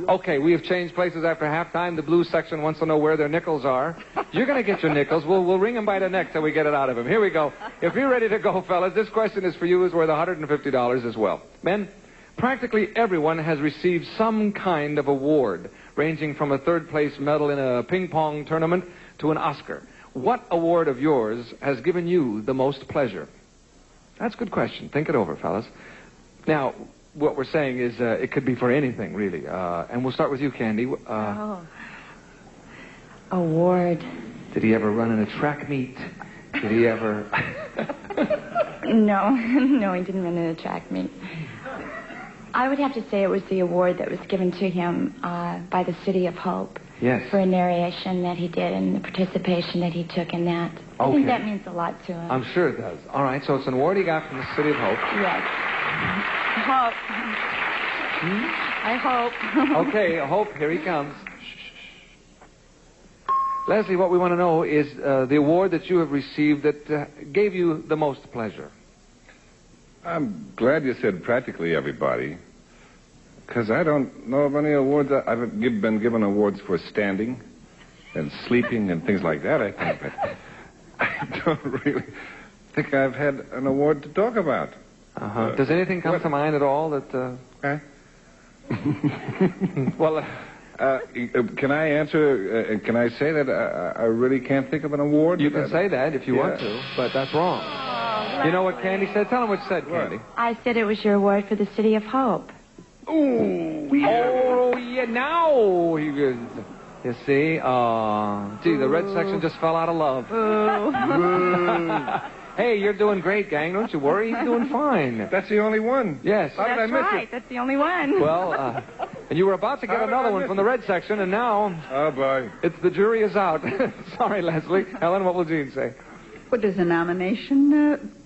Okay, we have changed places after halftime. The blue section wants to know where their nickels are. You're going to get your nickels. We'll ring him by the neck till we get it out of him. Here we go. If you're ready to go, fellas, this question is for you. Is worth $150 as well. Men, practically everyone has received some kind of award, ranging from a third-place medal in a ping-pong tournament to an Oscar. What award of yours has given you the most pleasure? That's a good question. Think it over, fellas. Now, what we're saying is it could be for anything, really. And we'll start with you, Candy. Award. Did he ever run in a track meet? Did he ever... No, he didn't run in a track meet. I would have to say it was the award that was given to him by the City of Hope. Yes. For a narration that he did and the participation that he took in that. I think that means a lot to him. I'm sure it does. All right, so it's an award he got from the City of Hope. Yes. Hope. I hope. Okay, Hope, here he comes. Leslie, what we want to know is the award that you have received that gave you the most pleasure. I'm glad you said practically everybody, because I don't know of any awards. I've been given awards for standing and sleeping and things like that, I think, but I don't really think I've had an award to talk about. Does anything come to mind at all that... Well... can I answer, can I say that I really can't think of an award? You can say that if you want to, but that's wrong. You know what Candy said? Tell him what you said, Candy. I said it was your award for the City of Hope. Ooh. Oh, yeah, now he was... You see? Gee, the red section just fell out of love. Hey, you're doing great, gang. Don't you worry. He's doing fine. That's the only one. Yes. How did I miss it? That's the only one. Well, and you were about to get another one from the red section, and now... Oh, boy. It's the jury is out. Sorry, Leslie. Helen, what will Gene say? What is a nomination?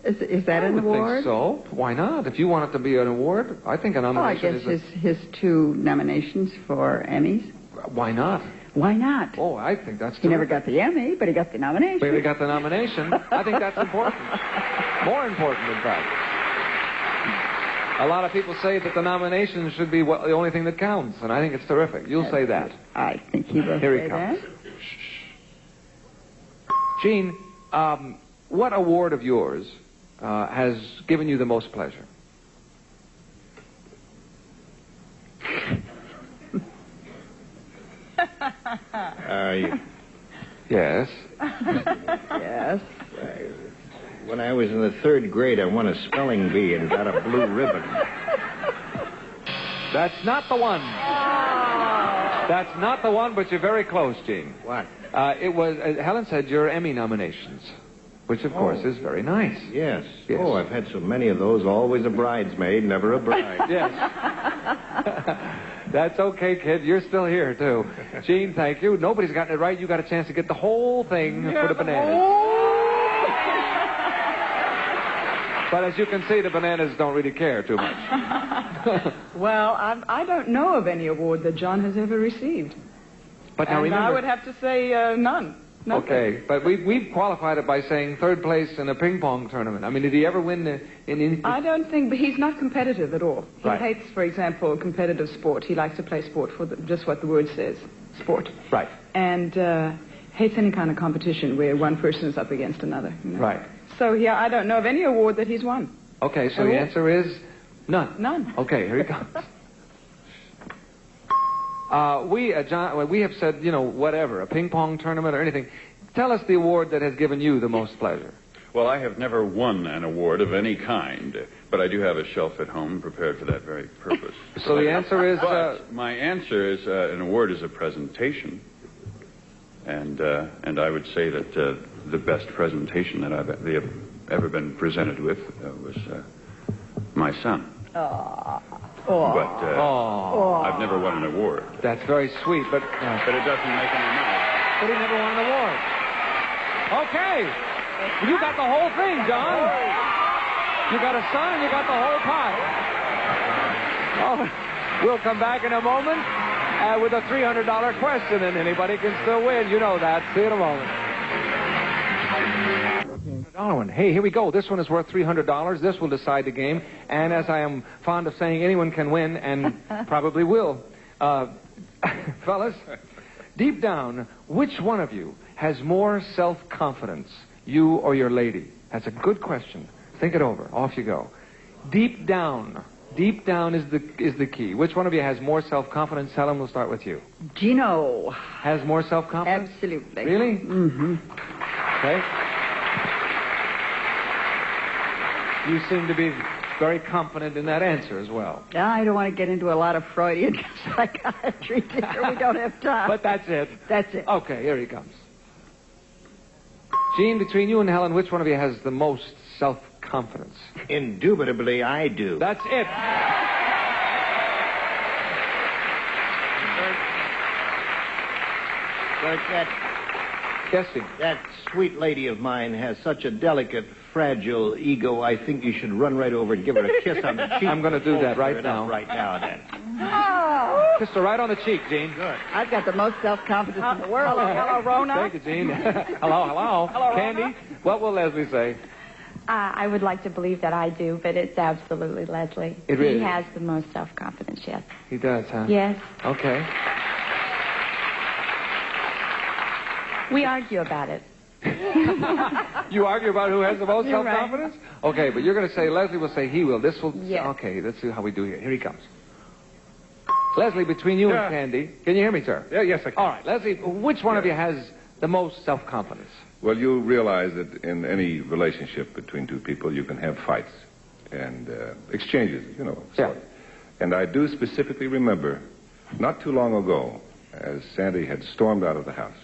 Is that an award? I think so. Why not? If you want it to be an award, I think a nomination I guess his two nominations for Emmys. Why not? Why not? Oh, I think that's... He never got the Emmy, but he got the nomination. But he got the nomination. I think that's important. More important, in fact. A lot of people say that the nomination should be the only thing that counts, and I think it's terrific. You'll say that. I think he will Here say he comes. that. Gene, what award of yours has given you the most pleasure? Yes. Yes. When I was in the third grade, I won a spelling bee and got a blue ribbon. That's not the one. That's not the one, but you're very close, Gene. What? It was, Helen said, your Emmy nominations, which, of course, is very nice. Yes. Yes. Oh, I've had so many of those. Always a bridesmaid, never a bride. Yes. That's okay, kid. You're still here, too. Gene, thank you. Nobody's gotten it right. You got a chance to get the whole thing for the bananas. But as you can see, the bananas don't really care too much. Well, I don't know of any award that John has ever received. But now and remember... I would have to say none. Nothing. Okay, but we've qualified it by saying third place in a ping pong tournament. I mean, did he ever win in I don't think, but he's not competitive at all. He Right. hates, for example, competitive sport. He likes to play sport for just what the word says, sport. Right. And hates any kind of competition where one person is up against another. You know? Right. So, yeah, I don't know of any award that he's won. Okay, so the answer is none. None. Okay, here he comes. John, we have said, whatever, a ping pong tournament or anything. Tell us the award that has given you the most pleasure. Well, I have never won an award of any kind, but I do have a shelf at home prepared for that very purpose. So the answer is... But my answer is an award is a presentation. And I would say that the best presentation that I've ever been presented with was my son. But I've never won an award. That's very sweet, but... But it doesn't make any money. But he never won an award. Okay. You got the whole thing, John. You got a son and you got the whole pot. Oh, we'll come back in a moment with a $300 question, and anybody can still win. You know that. See you in a moment. Hey, here we go. This one is worth $300. This will decide the game. And as I am fond of saying, anyone can win and probably will. Fellas, deep down, which one of you has more self-confidence, you or your lady? That's a good question. Think it over. Off you go. Deep down is the key. Which one of you has more self-confidence? Helen, we'll start with you. Gino. Has more self-confidence? Absolutely. Really? Mm-hmm. Okay. You seem to be very confident in that answer as well. I don't want to get into a lot of Freudian psychiatry here. We don't have time. But that's it. That's it. Okay, here he comes. Gene, between you and Helen, which one of you has the most self-confidence? Indubitably, I do. That's it. Bert, Yes, Gene. that sweet lady of mine has such a delicate, fragile ego. I think you should run right over and give her a kiss on the cheek. I'm going to do that right now. Right now, then. Oh, Kiss her right on the cheek, Gene. Good. I've got the most self-confidence in the world. Hello, Rona. Thank you, Gene. Hello. Candy, what will Leslie say? I would like to believe that I do, but it's absolutely Leslie. It really He is. has the most self-confidence, yes. He does, huh? Yes. Okay. We argue about it. You argue about who has the most You're right. self-confidence? Okay, but you're going to say, Leslie will say he will. This will... Yes. Okay, let's see how we do here. Here he comes. Leslie, between you and Candy... Can you hear me, sir? Yeah, yes, I can. All right, Leslie, which one of you has the most self-confidence? Well, you realize that in any relationship between two people, you can have fights and exchanges, Yeah. sort. And I do specifically remember, not too long ago, as Sandy had stormed out of the house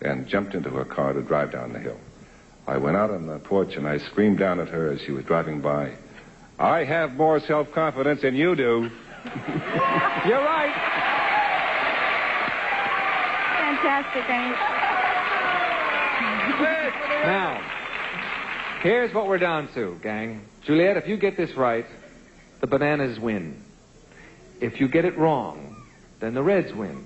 and jumped into her car to drive down the hill. I went out on the porch and I screamed down at her as she was driving by, "I have more self-confidence than you do." You're right. Fantastic, ain't it? Now, here's what we're down to, gang. Juliet, if you get this right, the Bananas win. If you get it wrong, then the Reds win.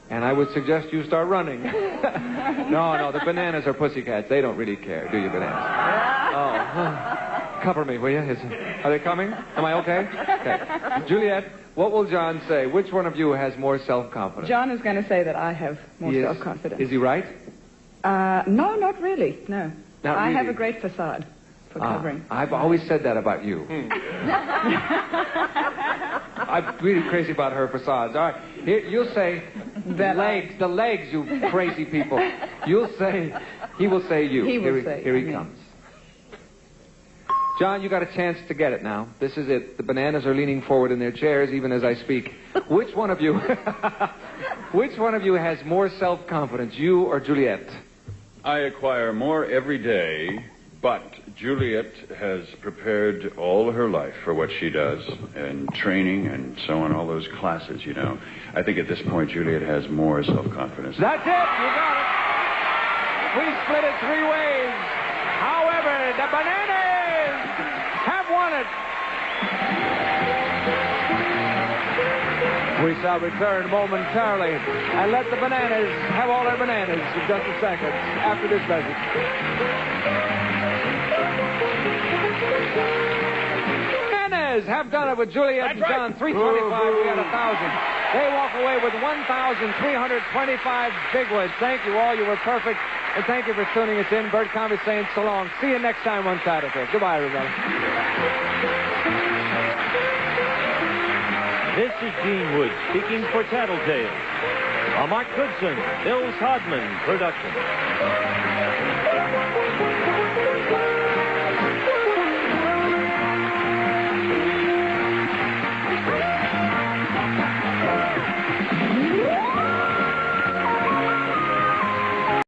And I would suggest you start running. No, the Bananas are pussycats. They don't really care, do you, Bananas? Oh. Cover me, will you? Are they coming? Am I okay? Okay. Juliet, what will John say? Which one of you has more self-confidence? John is going to say that I have more He is? self-confidence. Is he right? No, not really. No. Not I have really? a great facade for covering. I've always said that about you. I'm really crazy about her facades. All right, here, you'll say the legs, you crazy people. You'll say, he will say you. He will say Here he me. comes. John, you got a chance to get it now. This is it. The Bananas are leaning forward in their chairs even as I speak. Which one of you has more self-confidence, you or Juliet? I acquire more every day, but Juliet has prepared all her life for what she does, and training and so on, all those classes, you know. I think at this point, Juliet has more self-confidence. That's it. You got it. We split it three ways. However, the Bananas have won it. We shall return momentarily and let the Bananas have all their bananas in just a second after this message. Bananas have done it with Juliet and John. 325, we had 1,000. They walk away with 1,325 bigwoods. Thank you all. You were perfect. And thank you for tuning us in. Bert Convey saying so long. See you next time on Tattletales. Goodbye, everybody. This is Gene Wood speaking for Tattletales. A Mark Goodson, Bill Sodman production.